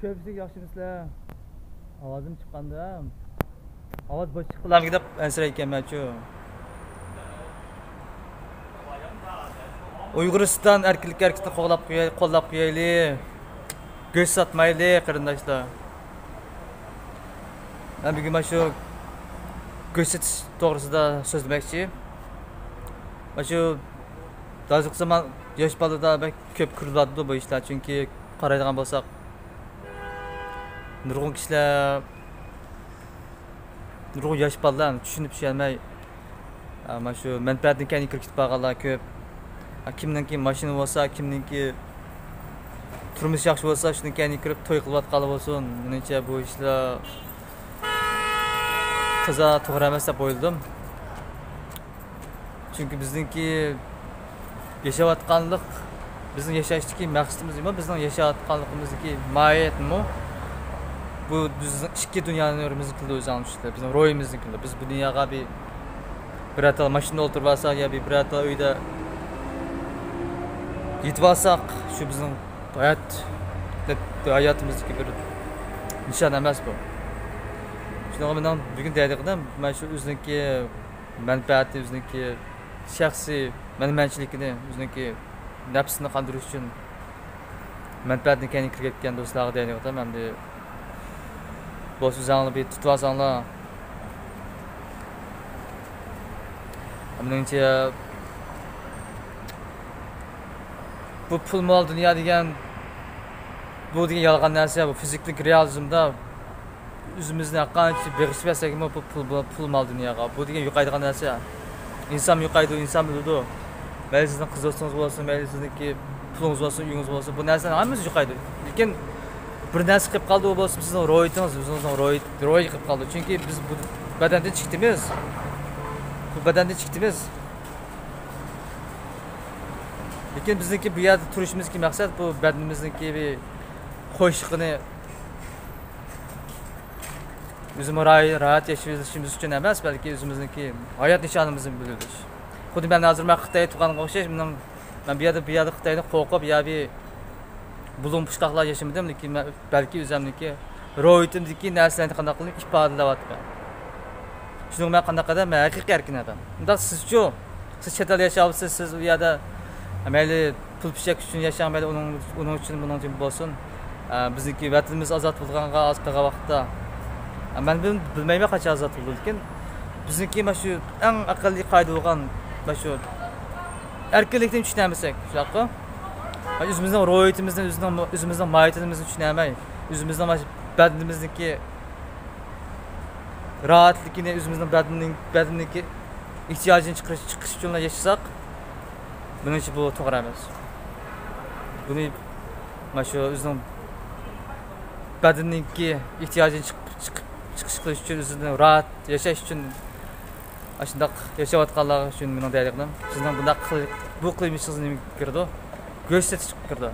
Köpsük yaxşımısınızlar? Avazım çıqqanda. Avaz boş chiqqanlarga deb ansirayotganman şu. Uyg'uriston erkinlik hareketini qo'llab qo'yaylik. Go'sht sotmaylik qarindoshlar. Ben bugun mana shu go'sht sotish to'g'risida so'zlamoqchi. Mana shu hozirgi zamon yosh bolada ko'p kiriladi bu ishlar, chunki qaraydigan bo'lsak nurg'un kishilar, nurg'un yosh bolalar tushunib tusholmay mana shu manfaatni keyin kirib ketib qolganlar ko'p. Kimninki mashina bo'lsa, kimninki turmush yaxshi bo'lsa, shuni keyin kirib to'y qilayotganlar bo'lsin. Menimcha bu ishlar toza to'g'ri emas deb o'yladim. Chunki bizningki yaşayotganlik, bizning yashashdagi maqsadimiz nima? Bizning yashayotganligimizdagi mohiyatmi? Bu bizning ikki dunyoning o'rimizdagi o'zgarishlar, bizning ro'yimizdagi. Biz bu dunyoga bir atal mashina o'tirib olsak, yo bir atal uyda yetib olsak, shu bizning hayotimizdagi bir nishon emas bu. Shuning bilan bugun deydigan mana shu o'ziniki manfaati, o'ziniki shaxsiy menmanchilikini, o'ziniki nafsini qandirish uchun manfaatni keyin kirib ketgan do'stlarga deydigan endi bu so'zlarni bir tutib olsanglar. Menimcha bu pul mol dunyo degan bu degan yolg'on narsa, bu fiziklik realizmda o'zimizni qancha beg'ishib yasakmi bu pul mol dunyoga. Bu degan yo'qaydigan narsa. İnsan yo'qaydi, inson biladi. Mayli sizning qizingiz bo'lsin, mayli sizniki pulingiz bo'lsin, uyingiz bo'lsin, bu narsalar hammasi yo'qaydi. Lekin bir narsa qilib qoldi, u bo'lsa sizning ro'yitingiz, o'zingizning ro'yi qilib qoldi. Chunki biz bu badandan chiqdimiz. Bu badandan chiqdimiz. Lekin bizniki bu yerda turishimizga maqsad bu badanimizniki bir qo'shiqni o'zimiz rahat yashashimiz uchun emas, balki o'zimizniki hayot nishonimizni bilish. Xuddi men hozir Xitoyga turganga o'xshash, men bu yerda Xitoyni qo'rqib, yoki bulum pushtoqlar yashamadim, lekin balki o'zimniki ro'yitimdagi narsalarni qanday qilib ifodalayapman. Shuning men qanday qilib men haqiqiy erkin odam. Unda siz-chu, siz chet elda yashayapsiz, siz u yerda mayli pul pishak uchun yashang, mayli uning uchun buning uchun bo'lsin. Bizniki vatanimiz ozod bo'lganga oz qolgan vaqtda ben bilmayman qancha ozod bo'ldi, lekin bizniki mana shu eng aqlli qoida bo'lgan mana shu erkinlikni tushunamasak, shunaqa. O'zimizning ro'yitimizni, o'zimizning mohiyatimizni tushunamay, o'zimizning mana badanimizniki rahatligini, o'zimizning badanimizning ehtiyojini chiqish uchun yashasak, menimcha bu to'g'ri emas. Buni mana shu o'zimizning badanimizning ehtiyojini chiqish qilish uchun, o'zini rahat yashash uchun shundoq yashayotganlar uchun men deydiganim, sizning bu qilmishingizni kirdi, go'sht sotish kirdi.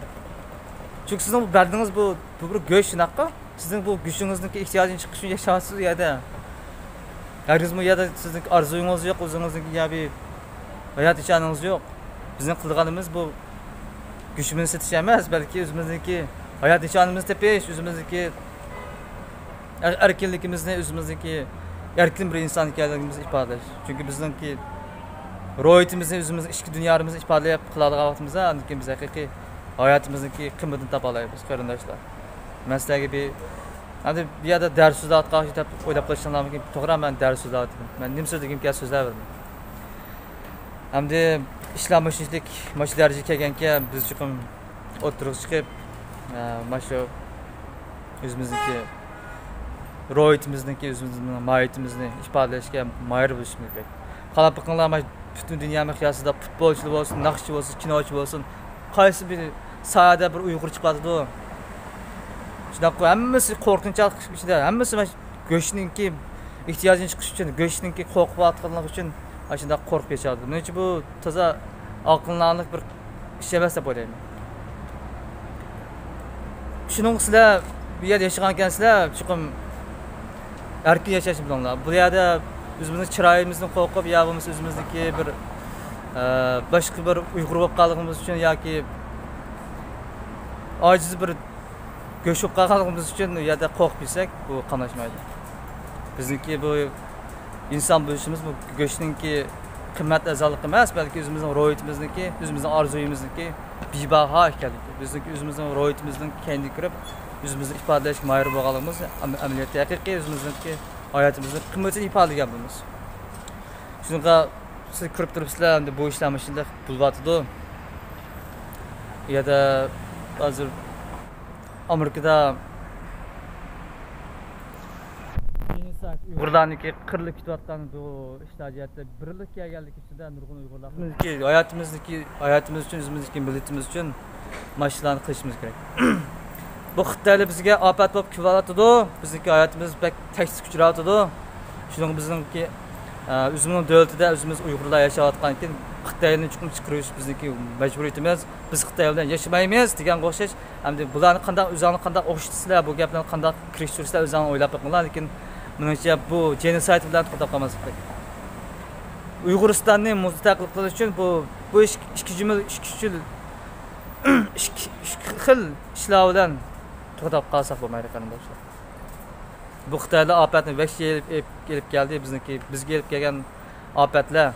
Chunki sizning badanınız bu bir go'sht shunaqa, sizning bu go'shtingizniki ehtiyojini chiqish uchun yashayapsiz u yerda. Arizmi ya da sizning orzungiz yo'q, o'zingizniki ya bir hayot nishoningiz yo'q. Bizning qilganimiz bu go'shtni sotish emas, balki o'zimizniki hayot nishonimizni tepish, o'zimizniki erkinligimizni, o'zimizniki erkin bir inson ekanligimizni ifodalash. Chunki bizningki ro'yitimizni, o'zimizning ichki dunyomizni ifodalab qiladigan vaqtimizda, lekin biz haqiqiy hayotimizniki qimmatini topa olamiz, qarindoshlar. Men sizlarga bir endi bu yerda dars so'zlayotgan deb o'ylab qo'yishinglar mumkin. To'g'ri, men dars so'zlayapman. Men nima so'zligim kelsa so'zlayveraman. Endi ishlar mashishlik darajaga kelganki, biz chiqim o'tirib chiqib mana shu o'zimizniki ro'yitimizniki, o'zimizning mohiyatimizni ifodalashga moyil bo'lishimiz kerak. Qarab boqinglar, butun dunyo miqyosida futbolchi bo'lsin, naqshchi bo'lsin, kinochi bo'lsin, qaysi bir sohada bir uyg'ur chiqadi-ku. Shunaqa hammasi qo'rqinchlik ichida, hammasi go'shtninki ehtiyojini chiqish uchun, go'shtninki qo'rqib uchun shunday qo'rqib yashadi. Menimcha bu toza aqllanlik bir ish emas deb o'ylayman. Shuning sizlar bu yerda yashagan ekansizlar, chiqim erkin yashash bilanglar. Bu yerda o'zimizning chiroyimizni qo'rqib, yo bo'lmasa o'zimizniki bir boshqa bir uyg'ur bo'lib qolganimiz uchun yoki ojiz bir göçüp qalğanımız üçün ya da qo'rqib bilsak, bu qanaşmaydı. Bizniki bu inson bo'lishimiz bu go'shtninki qimmat azaliq emas, balki o'zimizning ro'yitimizniki, o'zimizning orzuyimizniki bebaho ekanligi. Bizniki o'zimizning ro'yitimizning kendi kirib, o'zimizni ifodalashga mayr bo'lganligimiz, amaliyotda haqiqiy o'zimizniki hayotimizning qimmatini ifodalagan bo'lamiz. Shunga siz kirib turibsizlar, endi bu ishlar shunday bo'lyapti. Ya da hozir Amerikada Uyg'urlarniki qirilib ketayotgan bu ishlar jihatda birlik kelganlik ustida nurg'un Uyg'urlar hayotimiz uchun, o'zimizniki millatimiz uchun mashqlarni qilishimiz kerak. Bu Xitoylar bizga ofat bo'lib kelyapti, bizniki hayotimiz bak taksib uchrayapti. Shuning bizniki o'zimizning davlatida o'zimiz Uyg'urlar yashayotgan ekan, Xitoyni chiqib chiqarish bizniki majburiyatimiz. Biz Xitoy bilan yashamaymiz degan o'xshash. Hamda bularni qanday o'zlarini qanday o'xshatsizlar, bu gaplarni qanday kirishtirishlar o'zlarini o'ylab qo'yinglar, lekin menimcha bu genosid bilan to'xtab qolmaslik kerak. Uyg'uristonni mustaqil qilish uchun bu ikki xil ishlar bilan to'xtab qolsak bo'lmaydi qarindoshlar. Bu Xitoylar ofatni vahshiy kelib keldi, bizga kelib kelgan ofatlar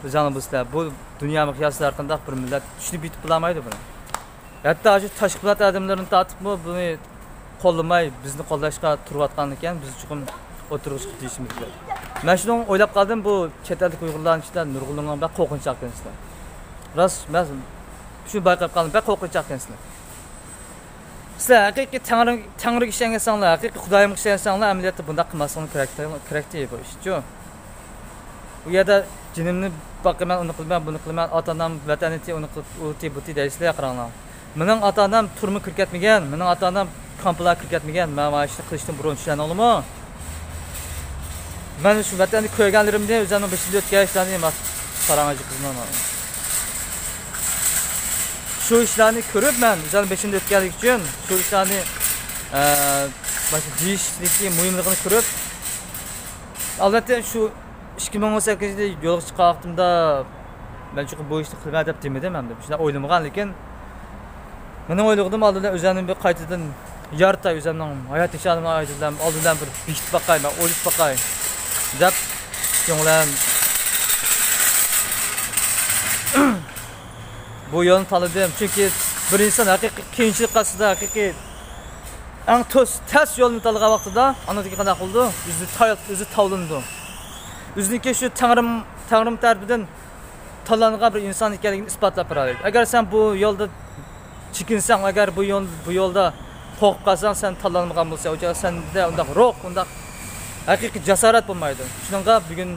bizani bizlar bu dunyo miqyosida qanday bir millat tushunib yetib bilmaydi buni. Hatto shu tashqi millat odamlarini tortibmi buni qo'llamay bizni qo'llashga turayotgan ekan, biz uchun o'tirishga deyishimiz kerak. Men shuni o'ylab qoldim, bu chet ellik Uyg'urlarning ichida nurg'unlarning bir qo'rqinch ekanlar. Rost, men shu bayqab qoldim, bir qo'rqinch ekanlar. Sizlar haqiqiy Tangriga ishongansanglar, haqiqiy Xudoyimga ishongansanglar, amaliyotda bunday qilmasligini kerak bu ish-ku. Bu yerda jinimni boqaman, uni qilman, buni qilman, ota-onam vatanini uni buti deysizlar qaranglar. Mening ota-onam turma kirkatmagan, mening ota-onam kamplar kirkatmagan, men mana ishni qilishdan burun tushgan olimi? Men shu vatanni ko'rganlarimda o'zimning beshida o'tgan ishlarni qarang'aji qizman. Shu ishlarni ko'rib men o'zimning beshida o'tganlik uchun shu ishlarni mana deyishliki muhimligini ko'rib albatta shu 2018'de yo'lga chiqqanimda men shu bu ishni qilmay deb demadim ham deb shunday o'ylamagan, lekin meni o'yladim oldindan o'zimni bir qaytadan yarta o'zimning hayot ishonimni oldindan bir bekitib boqay, men o'ylab boqay deb ko'nglim bu yo'lni tanladim. Chunki bir inson haqiqiy qiyinchilik qasida haqiqiy eng tez yo'lni tanlagan vaqtida anadagi qanday qildi? O'zi tavlandi. O'ziniki shu Tangrim tarafidan tanlangan bir inson ekanligini isbotlab beradi. Agar sen bu yo'lda chekinsang, agar bu yo'lda qo'rqib qolsang, sen tanlanmagan bo'lsa, o'sha senda undaq ruh, undaq haqiqiy jasorat bo'lmaydi. Shuningga bugun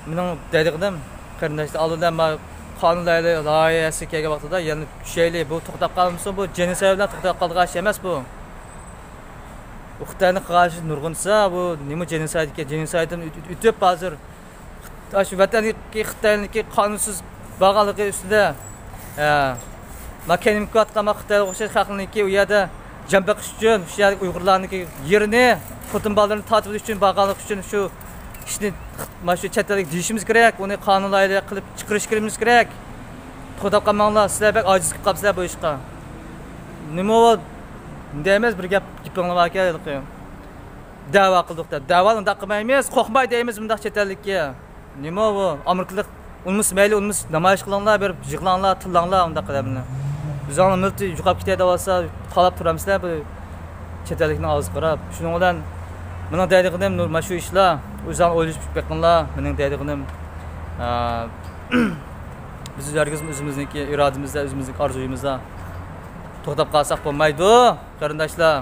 mening deydiganim qarindoshlar oldindan men qonun loyihasi kelgan vaqtida yana tushayli, bu to'xtab qolmasa, bu genosid bilan to'xtab qolgan ish emas bu. Xitoyni qarshi nurg'unsa, bu nima genosid ekan, genosiddan o'tib hozir shu vatanniki Xitoyniki qonunsiz bo'lganligi ustida makanim qatqama Xitoyga o'xshash xalqniki u yerda jam baqish uchun, shu yerlik Uyg'urlarniki yerini, xotin bolalarni tortib olish uchun bo'lganlik uchun shu ishni mana shu chet ellik deyishimiz kerak, uni qonun loyiha qilib chiqarishimiz kerak. To'xtab qolmanglar, sizlar bak ojiz qilib qolibsizlar bu ishga. Nima deymiz, bir gapinglar bor ekan. Da'vo qildik deb. Da'voni undaq qilmaymiz, qo'rqmay deymiz bundaq chet ellikka. Nima bu? Amerikalik unimiz mayli, unimiz namoyish qilinglar, berib yig'langlar, tillanglar undaq qilamiz. Bizning millat yuqab ketadi bo'lsa, talab turamizlar bu chet ellikni og'iz qarab. Shuning bilan mening deydiganim mana shu ishlar o'zlarini o'ylashib beqinglar. Mening deydiganim biz o'zimizniki irodamizda, o'zimizning orzuyimizda to'xtab qolsak bo'lmaydi, qarindoshlar.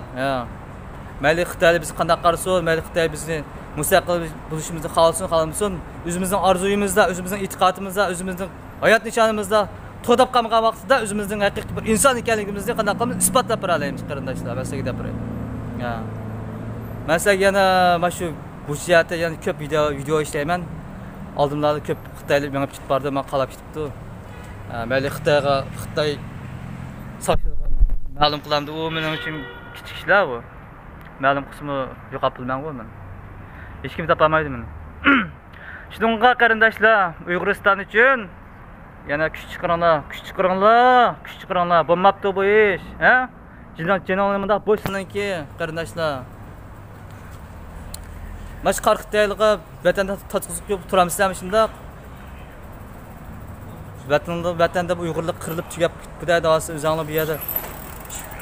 Mayli Xitoy bizni qanday qarsin, mayli Xitoy bizni mustaqil bo'lishimizni xohlasin, o'zimizning orzuyimizda, o'zimizning e'tiqodimizda, o'zimizning hayot nishonimizda to'xtab qolmagan vaqtida o'zimizning haqiqiy bir inson ekanligimizni qanday qilib isbotlab beramiz qarindoshlar. Masalan deb beray. Masalan yana mana shu bo'shiyatda yana ko'p video ishlayman. Oldimlarda ko'p Xitoylik menga ketib bordi, men qolib ketibdi. Mayli Xitoy ma'lum qilamdi, u mening uchun kichik ishlar bu. Ma'lum qismi yo'qolib bilman men. Hech kim topolmaydi meni. Shuningga qarindoshlar, Uyg'uriston uchun yana kuch chiqaringlar. Bo'lmabdi bu ish, ha? Cenabımda boşsunki qarindoshlar. Maş qarqıtaylığa vatanda tatqızıb yo'q turamsizlarmi shundaq? Vatanda Uyg'urlik qirilib tugab ketdi davası o'zinglar bu yerda.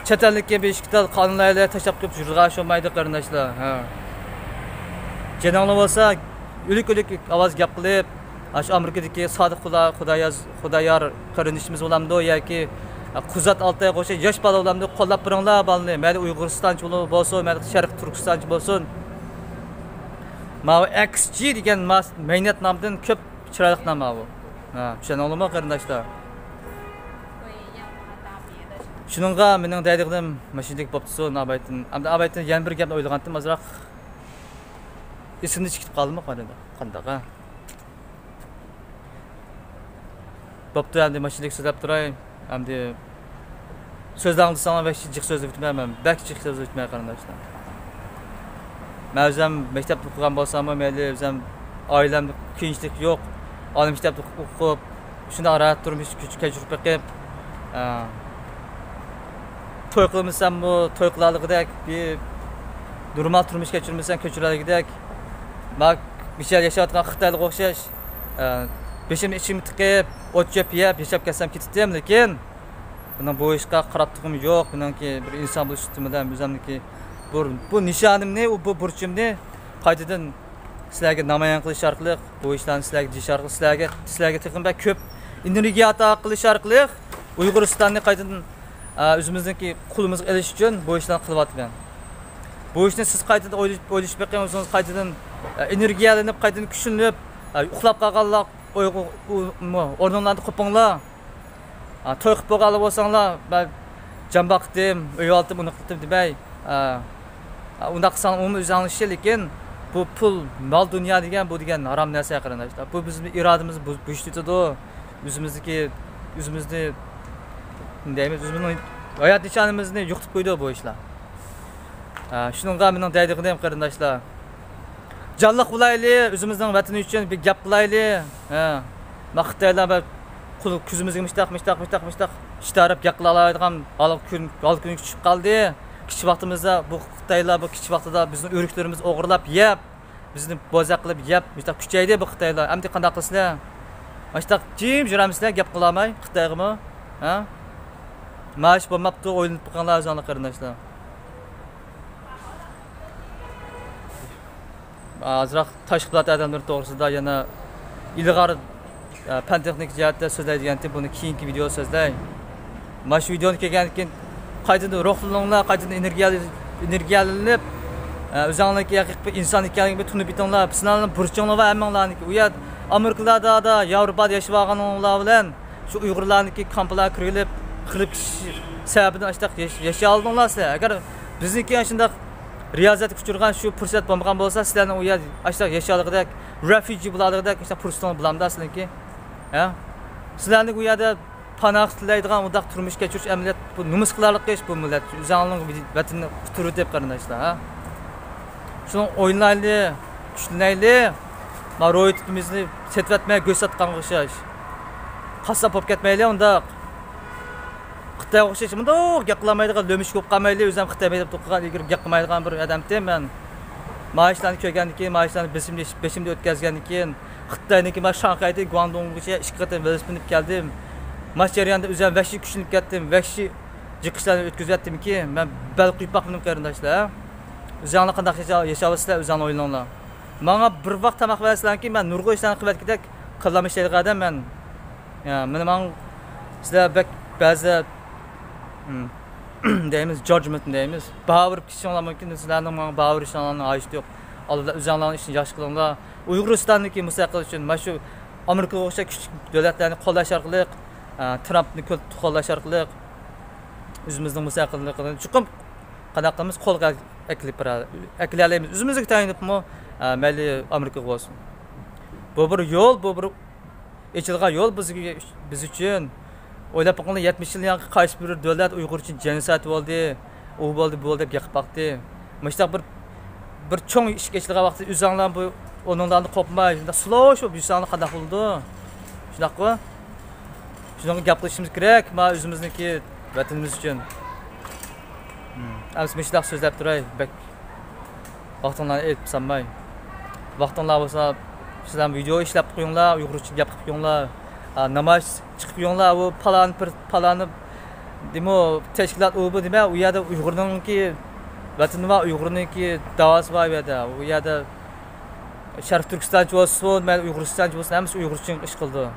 Chet ellikka beshikda qonunlarga tashlab qo'yib yurg'a sho'maydi qarindoshlar. Ha. Cenablar bo'lsa, o'lik ovoz gap qilib, ash Amerikadagi sodiq Xudoyor qarindishimiz bo'lamdi yoki Quzat Altay qo'sha yosh bola bo'lamdi, qo'llab turinglar balni. Mayli Uyg'uristonchi bo'lsin, mayli Sharq Turkistonchi bo'lsin. Mavi XG degan mehnat nomidan ko'p chiroyli nom bu. Ha, tushunolmi qarindoshlar? Shuningga mening deydigim mashinalik bo'pti, Abaytin. Amda Abaytin yana bir gapni o'ylagandim, azroq esimni chiqib qoldimi qandaqa? Bo'pti, endi mashinalik so'zlab turay. Endi so'zlarni sana va jiq so'zlab bitmayman. Bak jiq so'zlab bitmay qarindoshlar. Men o'zim maktabda o'qigan bo'lsam-mu, mayli o'zim oilamda qiyinchilik yo'q. Olim maktabda o'qib, shunda rahat turmush kechirib qilib, to'y qilmasam-mu, to'y qilaligidek, bir normal turmush kechirmasam, kechiraligidek, men bichar yashayotgan Xitoylik o'xshash, beshim ichim tiqib, o't yeb yashab kelsam ketdim, lekin bundan bu ishga qarab turg'im yo'q. Bundanki bir inson bo'lish ustidan o'zimniki bu nishonimni, bu burchimni qaytadan sizlarga namoyon qilish orqali, bu ishlarni sizlarga deyish orqali, sizlarga tiqimba ko'p energiya ato qilish orqali Uyg'uristonni qaytadan o'zimizniki qo'limizga olish uchun bu ishlarni qilyapman. Bu ishni siz qaytadan o'ylash beqim o'zingiz qaytadan energiyalanib, qaytadan kuchlanib, uxlab qolganlar o'rninglarni qo'pinglar. To'y qilib bo'lganlar bo'lsanglar, men jambaqdim, uy oldim, uni qildim demay. Unda qilsang o'zingni ishi, lekin bu pul, mol dunyo degan harom narsa qarindoshlar. Bu bizning irodamizni buzitadi. O'zimizni deymiz, o'zimizning hayot nishonimizni yo'qotib qo'ydi bu ishlar. Shuningga mening deydigim qarindoshlar. Jonliq bo'layli, o'zimizning vatani uchun bir gap qilayli. Maqtaylar kuzimizga mishtaq ishtarib gap qila oladigan kun chiqib qoldi. Kichik vaqtimizda bu Xitoylar bu kichik vaqtida bizning o'riklarimizni o'g'irlab yeb, bizni bozaq qilib yeb, mishtaq kuchaydi bu Xitoylar. Endi qanday qilsizlar? Mishtaq jim juramizlar gap qila olmay Xitoygami? Ha? Maash bo'lmabdi, o'ylanib qolganlar o'zinglar qarindoshlar. Azroq tashqi plat odamlar to'g'risida yana ilg'or fan texnik jihatda so'zlaydigan buni keyingi video so'zlay. Mana shu videoni kelgandan keyin qaytadan ruhlaninglar, qaytadan energiyalanib, o'zinglarga haqiqiy inson ekanligini tunib bitinglar. Sizlarning burchinglar va hammanglarniki u yer Amerikalarda, Yevropada yashaganlar bilan shu Uyg'urlarniki kamplarga kirilib, qilib sababidan ashta yashay oldinglar sizlar. Agar bizniki shunday riyozat kuchurgan shu fursat bo'lmagan bo'lsa, sizlarning u yer ashta yashayolgandek, refugee bo'ladigandek ashta fursatni bilamda sizlarki. Ha? Sizlarning u yerda panoh tilaydigan undaq turmush kechirish amaliyot bu numus qilarlik ish bu millat. O'zinglarning vatanini quturib deb qarindoshlar, ha? Shuni o'yinlayli, kuchlanayli. Ma ro'yitimizni setvatmay go'y sotgan o'xshash. Qassob bo'lib ketmayli undaq. Xitoy o'xshash bundoq gap qilmaydigan, lo'mish ko'p qolmayli, o'zim Xitoy deb to'qigan, egirib gap qilmaydigan bir odamman men. Maishlarni ko'rgandan keyin, maishlarni besimda o'tkazgandan keyin Xitoyniki men Shanxayda Guangdonggacha 2 qator velosiped minib keldim. Mash jarayonida o'zim vahshiy kuchlanib ketdim, vahshiy jiqishlarni o'tkazayotdimki, men bal quyib boqdim qarindoshlar. O'zinglar qanday yashayapsizlar, o'zinglar o'ylanglar. Menga bir vaqt tamoq bersangki, men nurg'oy ishlarni qilib qilamish adam men. Ya, men sizlar ba'zi deymiz, judgment deymiz. Bağır kişiler mümkün sizlarning menga bağır ishlarni aytib yo'q. Alloh o'zinglarning ishini yaxshi qilinglar. Uyg'uristonniki mustaqil uchun mana shu Amerikaga o'xshash kichik davlatlarni qo'llash orqali, Trumpni qo'llash orqali o'zimizning mustaqilligini chuqur qanday qilamiz qo'lga aklayamiz. O'zimizga tayinibmi, mayli Amerikaga bo'lsin. Bu bir yo'l, bu bir echilgan yo'l biz uchun. O'ylab qo'yinglar 70 yildan qaysi bir davlat Uyg'ur uchun jinosayd bo'ldi, u bo'ldi, bu bo'ldi deb gapib baqdi. Mashtab bir cho'ng ish kechilgan vaqtda o'zinglar bu o'ninglarni qo'pmay, slow shu yusanglar qanday bo'ldi? Shunaqmi? Shunga gap qilishimiz kerak, ma o'zimizniki vatanimiz uchun. Əms məşləq sözləb duray, bək vaxtınlarını etib sanmay. Vaxtınlar olsa, sizlər video işləb qoyunlar, Uyğurca gap qılıb qoyunlar, namaş çıxıb qoyunlar, o palanı demo təşkilat o bu demə, o yerdə Uyğurun ki vətəni var, Uyğurun ki davası var yerdə. O yerdə Şərq Türkistan olsun, mən Uyğuristan olsun, hamısı Uyğurca iş qıldı.